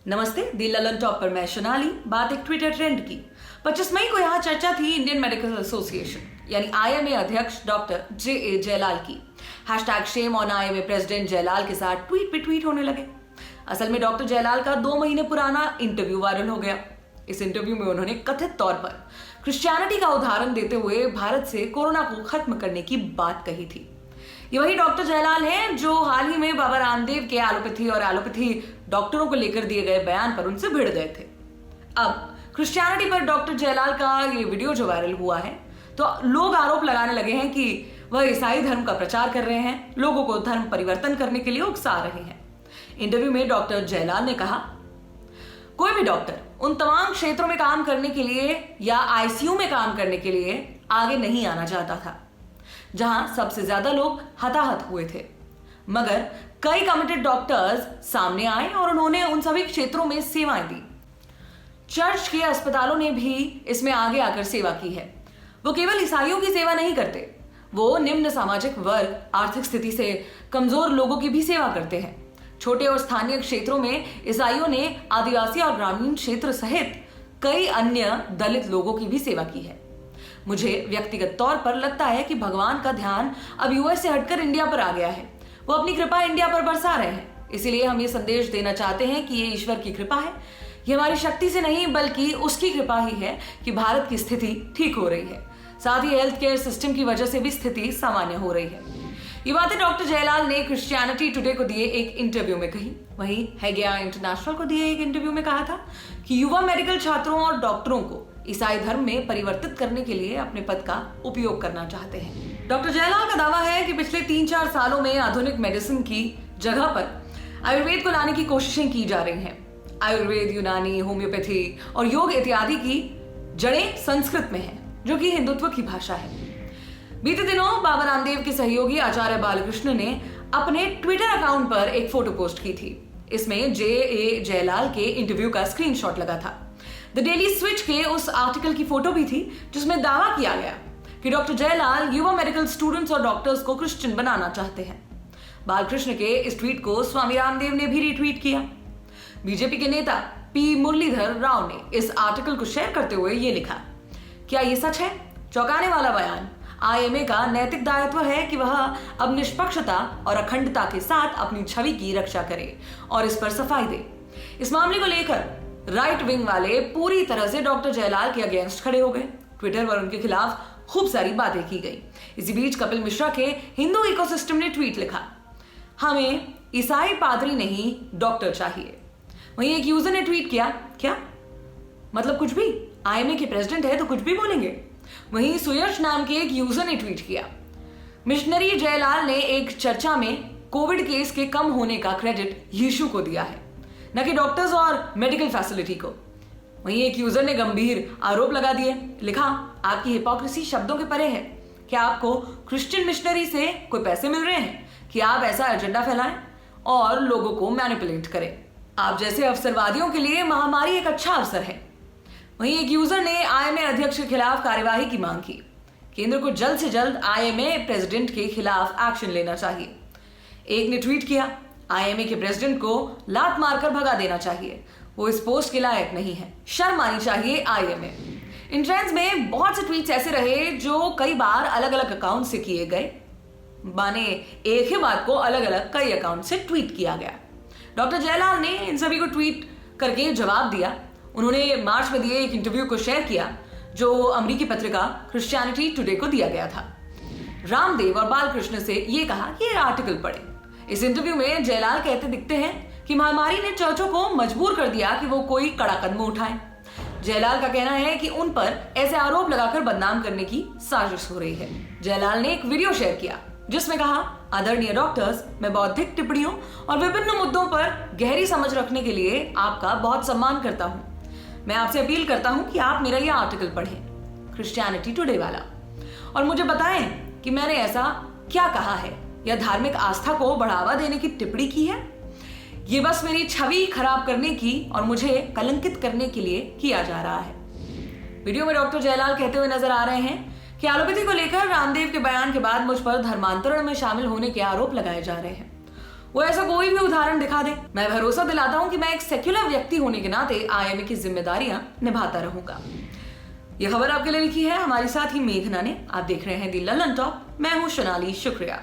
नमस्ते, दी ललन टॉप पर मैं सोनाली। बात एक ट्विटर ट्रेंड की। 25 मई को यहाँ चर्चा थी इंडियन मेडिकल एसोसिएशन यानी आईएमए अध्यक्ष डॉक्टर जे जयलाल की। Hashtag shame on IMA president Jayalal के साथ ट्वीट पे ट्वीट होने लगे। असल में डॉक्टर जयलाल का 2 महीने पुराना इंटरव्यू वायरल हो गया। इस इंटरव्यू में उन्होंने कथित तौर पर क्रिश्चियनिटी का उदाहरण देते हुए भारत से कोरोना को खत्म करने की बात कही थी। ये वही डॉक्टर जयलाल हैं जो हाल ही में बाबा रामदेव के एलोपैथी डॉक्टरों को लेकर दिए गए बयान पर उनसे भिड़ गए थे। अब क्रिश्चियनिटी पर डॉक्टर जयलाल का ये वीडियो जो वायरल हुआ है, तो लोग आरोप लगाने लगे हैं कि वह ईसाई धर्म का प्रचार कर रहे हैं, लोगों को धर्म परिवर्तन करने के लिए उकसा रहे हैं। इंटरव्यू में डॉक्टर जयलाल ने कहा, कोई भी डॉक्टर उन तमाम क्षेत्रों में काम करने के लिए या आईसीयू में काम करने के लिए आगे नहीं आना चाहता था जहां सबसे ज्यादा लोग हताहत हुए थे, मगर कई कमिटेड डॉक्टर्स सामने आए और उन्होंने उन सभी क्षेत्रों में सेवाएं दी। चर्च के अस्पतालों ने भी इसमें आगे आकर सेवा की है। वो केवल ईसाइयों की सेवा नहीं करते, वो निम्न सामाजिक वर्ग, आर्थिक स्थिति से कमजोर लोगों की भी सेवा करते हैं। छोटे और स्थानीय क्षेत्रों में ईसाइयों ने आदिवासी और ग्रामीण क्षेत्र सहित कई अन्य दलित लोगों की भी सेवा की है। मुझे व्यक्तिगत तौर पर लगता है कि भगवान का ध्यान अब यूएस से हटकर इंडिया पर आ गया है। वो अपनी कृपा इंडिया पर बरसा रहे हैं। इसीलिए हम ये संदेश देना चाहते हैं कि ये ईश्वर की कृपा है। ये हमारी शक्ति से नहीं बल्कि उसकी कृपा ही है कि भारत की स्थिति ठीक हो रही है। साथ ही हेल्थ केयर सिस्टम की वजह से भी स्थिति सामान्य हो रही है। ये बातें डॉक्टर जयलाल ने क्रिश्चियनिटी टुडे को दिए एक इंटरव्यू में कही। वहीं हेगिया इंटरनेशनल को दिए एक इंटरव्यू में कहा था कि युवा मेडिकल छात्रों और डॉक्टरों को ईसाई धर्म में परिवर्तित करने के लिए अपने पद का उपयोग करना चाहते हैं। डॉक्टर जयलाल का दावा है कि पिछले 3-4 सालों में आधुनिक मेडिसिन की जगह पर आयुर्वेद को लाने की कोशिशें की जा रही हैं। आयुर्वेद, यूनानी, होम्योपैथी और योग इत्यादि की जड़ें संस्कृत में है, जो कि हिंदुत्व की भाषा है। बीते दिनों बाबा रामदेव के सहयोगी आचार्य बालकृष्ण ने अपने ट्विटर अकाउंट पर एक फोटो पोस्ट की थी। इसमें जे जयलाल के इंटरव्यू का स्क्रीनशॉट लगा था। द डेली स्विच के उस आर्टिकल की फोटो भी थी जिसमें दावा किया गया कि डॉक्टर जयलाल युवा मेडिकल स्टूडेंट्स और डॉक्टर्स को क्रिश्चियन बनाना चाहते हैं। बालकृष्ण के इस ट्वीट को स्वामी रामदेव ने भी रीट्वीट किया। बीजेपी के नेता पी मुरलीधर राव ने इस आर्टिकल को शेयर करते हुए ये लिखा, क्या ये सच है? चौंकाने वाला बयान। आईएमए का नैतिक दायित्व है कि वह अब निष्पक्षता और अखंडता के साथ अपनी छवि की रक्षा करे और इस पर सफाई दे। इस मामले को लेकर राइट विंग वाले पूरी तरह से डॉक्टर जयलाल के अगेंस्ट खड़े हो गए। ट्विटर पर उनके खिलाफ खूब सारी बातें की गई। इसी बीच कपिल मिश्रा के हिंदू इकोसिस्टम ने ट्वीट लिखा, हमें ईसाई पादरी नहीं डॉक्टर चाहिए। वहीं एक यूजर ने ट्वीट किया, क्या मतलब कुछ भी? आईएमए के प्रेसिडेंट है तो कुछ भी बोलेंगे। वहीं सुयश नाम के एक यूजर ने ट्वीट किया, मिशनरी जयलाल ने एक चर्चा में कोविड केस के कम होने का क्रेडिट यीशु को दिया है, न कि डॉक्टर्स और मेडिकल फैसिलिटी को। वहीं एक यूजर ने गंभीर आरोप लगा दिए, लिखा, आपकी हिपोक्रेसी शब्दों के परे है। क्या आपको क्रिश्चियन मिशनरी से कोई पैसे मिल रहे हैं कि आप ऐसा एजेंडा फैलाएं और लोगों को मैनिपुलेट करें? आप जैसे अवसरवादियों के लिए महामारी एक अच्छा अवसर है। वहीं एक यूजर ने आईएमए अध्यक्ष के खिलाफ कार्यवाही की मांग की। केंद्र को जल्द से जल्द आईएमए प्रेसिडेंट के खिलाफ एक्शन लेना चाहिए। एक ने ट्वीट किया, आईएमए के प्रेसिडेंट को लात मारकर भगा देना चाहिए, वो इस पोस्ट के लायक नहीं है, शर्म आनी चाहिए आईएमए। इन ट्रेंड्स में बहुत से ट्वीट्स ऐसे रहे जो कई बार अलग अलग अकाउंट से किए गए, माने एक ही बात को अलग अलग कई अकाउंट से ट्वीट किया गया। डॉक्टर जयलाल ने इन सभी को ट्वीट करके जवाब दिया। उन्होंने मार्च में दिए एक इंटरव्यू को शेयर किया जो अमेरिकी पत्रिका क्रिश्चियनिटी टुडे को दिया गया था। रामदेव और बालकृष्ण से ये कहा कि ये आर्टिकल पढ़े। इस इंटरव्यू में जयलाल कहते दिखते हैं कि महामारी ने चर्चों को मजबूर कर दिया कि वो कोई कड़ा कदम उठाएं। जयलाल का कहना है कि उन पर ऐसे आरोप लगाकर बदनाम करने की साजिश हो रही है। जयलाल ने एक वीडियो शेयर किया जिसमें कहा, आदरणीय डॉक्टर्स, मैं बौद्धिक टिप्पणियों और विभिन्न मुद्दों पर गहरी समझ रखने के लिए आपका बहुत सम्मान करता हूं। मैं आपसे अपील करता हूं कि आप मेरा यह आर्टिकल पढ़ें, क्रिश्चियनिटी टुडे वाला, और मुझे बताएं कि मैंने ऐसा क्या कहा है या धार्मिक आस्था को बढ़ावा देने की टिप्पणी की है। ये बस मेरी छवि खराब करने की और मुझे कलंकित करने के लिए किया जा रहा है। वीडियो में डॉक्टर जयलाल कहते हुए नजर आ रहे हैं कि एलोपैथी को लेकर रामदेव के बयान के बाद मुझ पर धर्मांतरण में शामिल होने के आरोप लगाए जा रहे हैं। वो ऐसा कोई भी उदाहरण दिखा दे, मैं भरोसा दिलाता हूं कि मैं एक सेक्युलर व्यक्ति होने के नाते आईएमए की जिम्मेदारियां निभाता रहूंगा। यह खबर आपके लिए लिखी है हमारे साथ ही मेघना ने। आप देख रहे हैं दी ललन टॉप। मैं हूं सोनाली, शुक्रिया।